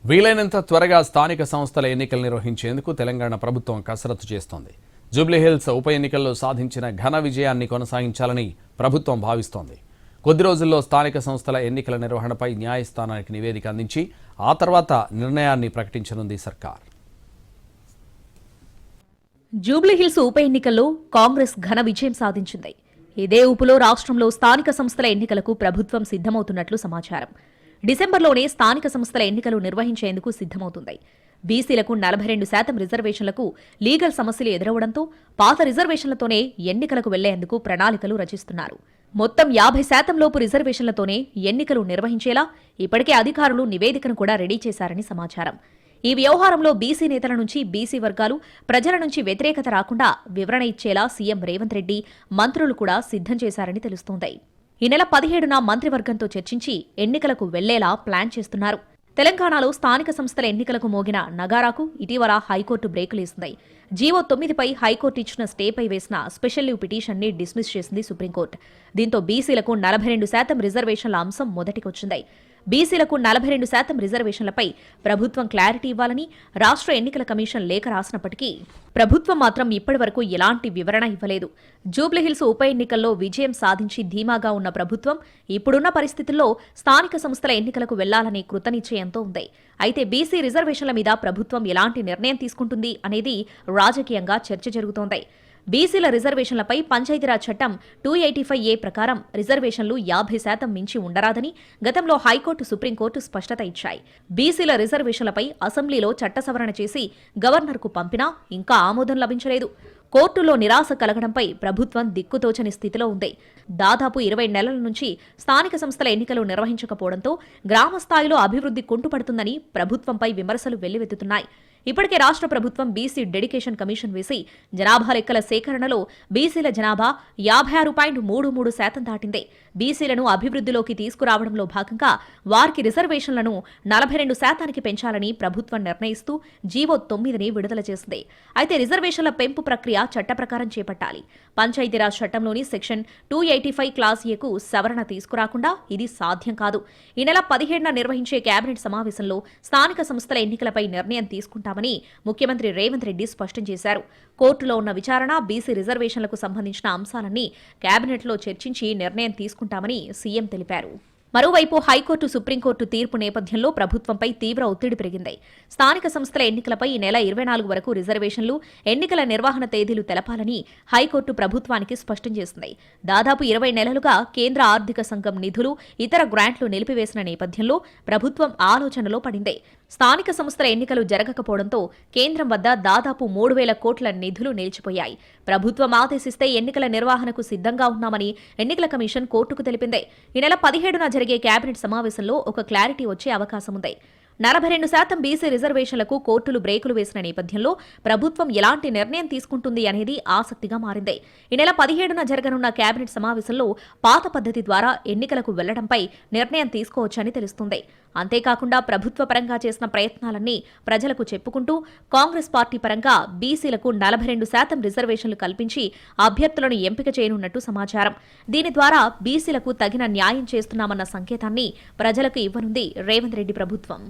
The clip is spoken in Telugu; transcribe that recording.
వీలైనంత త్వరగా స్థానిక సంస్థల ఎన్నికలు నిర్వహించేందుకు తెలంగాణ ప్రభుత్వం కసరత్తు చేస్తోంది. జూబ్లీహిల్స్ ఉప ఎన్నికల్లో సాధించిన ఘన విజయాన్ని కొనసాగించాలని ప్రభుత్వం భావిస్తోంది. కొద్ది రోజుల్లో స్థానిక సంస్థల ఎన్నికల నిర్వహణపై న్యాయస్థానానికి నివేదిక అందించి ఆ తర్వాత నిర్ణయాన్ని ప్రకటించనుంది సర్కార్. జూబ్లీహిల్స్ ఉప ఎన్నికల్లో కాంగ్రెస్ ఘన విజయం సాధించింది. ఇదే ఊపులో రాష్ట్రంలో స్థానిక సంస్థల ఎన్నికలకు ప్రభుత్వం సిద్ధమవుతున్నట్లు సమాచారం. డిసెంబర్లోనే స్థానిక సంస్థల ఎన్నికలు నిర్వహించేందుకు సిద్ధమవుతుంది. బీసీలకు 42% రిజర్వేషన్లకు లీగల్ సమస్యలు ఎదురవడంతో పాత రిజర్వేషన్లతోనే ఎన్నికలకు వెళ్లేందుకు ప్రణాళికలు రచిస్తున్నారు. మొత్తం 50% లోపు రిజర్వేషన్లతోనే ఎన్నికలు నిర్వహించేలా ఇప్పటికే అధికారులు నివేదికను కూడా రెడీ చేశారని సమాచారం. ఈ వ్యవహారంలో బీసీ నేతల నుంచి బీసీ వర్గాలు, ప్రజల నుంచి వ్యతిరేకత రాకుండా వివరణ ఇచ్చేలా సీఎం రేవంత్ రెడ్డి, మంత్రులు కూడా సిద్ధం చేశారని తెలుస్తోంది. ఈ నెల 17న మంత్రివర్గంతో చర్చించి ఎన్నికలకు వెళ్లేలా ప్లాన్ చేస్తున్నారు. తెలంగాణలో స్థానిక సంస్థల ఎన్నికలకు మోగిన నగారాకు ఇటీవల హైకోర్టు బ్రేకులేసింది. జీవో 9పై హైకోర్టు ఇచ్చిన స్టేపై వేసిన స్పెషల్ లీవ్ పిటిషన్ని డిస్మిస్ చేసింది సుప్రీంకోర్టు. దీంతో బీసీలకు 42% రిజర్వేషన్ల అంశం మొదటికొచ్చింది. బీసీలకు 42% రిజర్వేషన్లపై ప్రభుత్వం క్లారిటీ ఇవ్వాలని రాష్ట్ర ఎన్నికల కమిషన్ లేఖ రాసినప్పటికీ ప్రభుత్వం మాత్రం ఇప్పటివరకు ఎలాంటి వివరణ ఇవ్వలేదు. జూబ్లీహిల్స్ ఉప ఎన్నికల్లో విజయం సాధించి ధీమాగా ఉన్న ప్రభుత్వం ఇప్పుడున్న పరిస్థితుల్లో స్థానిక సంస్థల ఎన్నికలకు వెళ్లాలనే కృతనిశ్చయంతో ఉంది. అయితే బీసీ రిజర్వేషన్ల మీద ప్రభుత్వం ఎలాంటి నిర్ణయం తీసుకుంటుంది అనేది రాజకీయంగా చర్చ జరుగుతోంది. బీసీల రిజర్వేషన్లపై పంచాయతీరాజ్ చట్టం 285A ప్రకారం రిజర్వేషన్లు 50% మించి ఉండరాదని గతంలో హైకోర్టు, సుప్రీంకోర్టు స్పష్టత ఇచ్చాయి. బీసీల రిజర్వేషన్లపై అసెంబ్లీలో చట్ట సవరణ చేసి గవర్నర్కు పంపినా ఇంకా ఆమోదం లభించలేదు. కోర్టులో నిరాశ కలగడంపై ప్రభుత్వం దిక్కుతోచని స్థితిలో ఉంది. దాదాపు 20 నెలల నుంచి స్థానిక సంస్థల ఎన్నికలు నిర్వహించకపోవడంతో గ్రామస్థాయిలో అభివృద్ధి కుంటుపడుతుందని ప్రభుత్వంపై విమర్శలు వెల్లువెత్తుతున్నాయి. ఇప్పటికే రాష్ట్ర ప్రభుత్వం బీసీ డెడికేషన్ కమిషన్ వేసి జనాభా లెక్కల సేకరణలో బీసీల జనాభా 56.33% దాటింది. బీసీలను అభివృద్ధిలోకి తీసుకురావడంలో భాగంగా వారికి రిజర్వేషన్లను 42%కి పెంచాలని ప్రభుత్వం నిర్ణయిస్తూ జీవో 9ని విడుదల చేసింది. అయితే రిజర్వేషన్ల పెంపు ప్రక్రియ చట్ట ప్రకారం చేపట్టాలి. పంచాయతీరాజ్ చట్టంలోని సెక్షన్ 285 క్లాస్ ఏకు సవరణ తీసుకురాకుండా ఇది సాధ్యం కాదు. ఈ నెల 17న నిర్వహించే కేబినెట్ సమావేశంలో స్థానిక సంస్థల ఎన్నికలపై నిర్ణయం తీసుకుంటామని ముఖ్యమంత్రి రేవంత్ రెడ్డి స్పష్టం చేశారు. కోర్టులో ఉన్న విచారణ, బీసీ రిజర్వేషన్లకు సంబంధించిన అంశాలన్నీ కేబినెట్లో చర్చించి నిర్ణయం తీసుకుంటామని సీఎం తెలిపారు. మరోవైపు హైకోర్టు, సుప్రీంకోర్టు తీర్పు నేపథ్యంలో ప్రభుత్వంపై తీవ్ర ఒత్తిడి పెరిగింది. స్థానిక సంస్థల ఎన్నికలపై ఈ నెల 24 వరకు రిజర్వేషన్లు, ఎన్నికల నిర్వహణ తేదీలు తెలపాలని హైకోర్టు ప్రభుత్వానికి స్పష్టం చేసింది. దాదాపు 20 నెలలుగా కేంద్ర ఆర్థిక సంఘం నిధులు, ఇతర గ్రాంట్లు నిలిపివేసిన నేపథ్యంలో ప్రభుత్వం ఆలోచనలో పడింది. స్థానిక సంస్థల ఎన్నికలు జరగకపోవడంతో కేంద్రం వద్ద దాదాపు 3,000 కోట్ల నిధులు నిలిచిపోయాయి. ప్రభుత్వం ఆదేశిస్తే ఎన్నికల నిర్వహణకు సిద్ధంగా ఉన్నామని ఎన్నికల కమిషన్ కోర్టుకు తెలిపింది. ఈ నెల 17న జరిగే కేబినెట్ సమావేశంలో ఒక క్లారిటీ వచ్చే అవకాశం ఉంది. 42% బీసీ రిజర్వేషన్లకు కోర్టులు బ్రేకులు వేసిన నేపథ్యంలో ప్రభుత్వం ఎలాంటి నిర్ణయం తీసుకుంటుంది అనేది ఆసక్తిగా మారింది. ఈ నెల 17న జరగనున్న కేబినెట్ సమావేశంలో పాత పద్ధతి ద్వారా ఎన్నికలకు వెళ్లడంపై నిర్ణయం తీసుకోవచ్చని తెలుస్తుంది. అంతేకాకుండా ప్రభుత్వ పరంగా చేసిన ప్రయత్నాలన్నీ ప్రజలకు చెప్పుకుంటూ కాంగ్రెస్ పార్టీ పరంగా బీసీలకు 42% రిజర్వేషన్లు కల్పించి అభ్యర్థులను ఎంపిక చేయనున్నట్టు సమాచారం. దీని ద్వారా బీసీలకు తగిన న్యాయం చేస్తున్నామన్న సంకేతాన్ని ప్రజలకు ఇవ్వనుంది రేవంత్ రెడ్డి ప్రభుత్వం.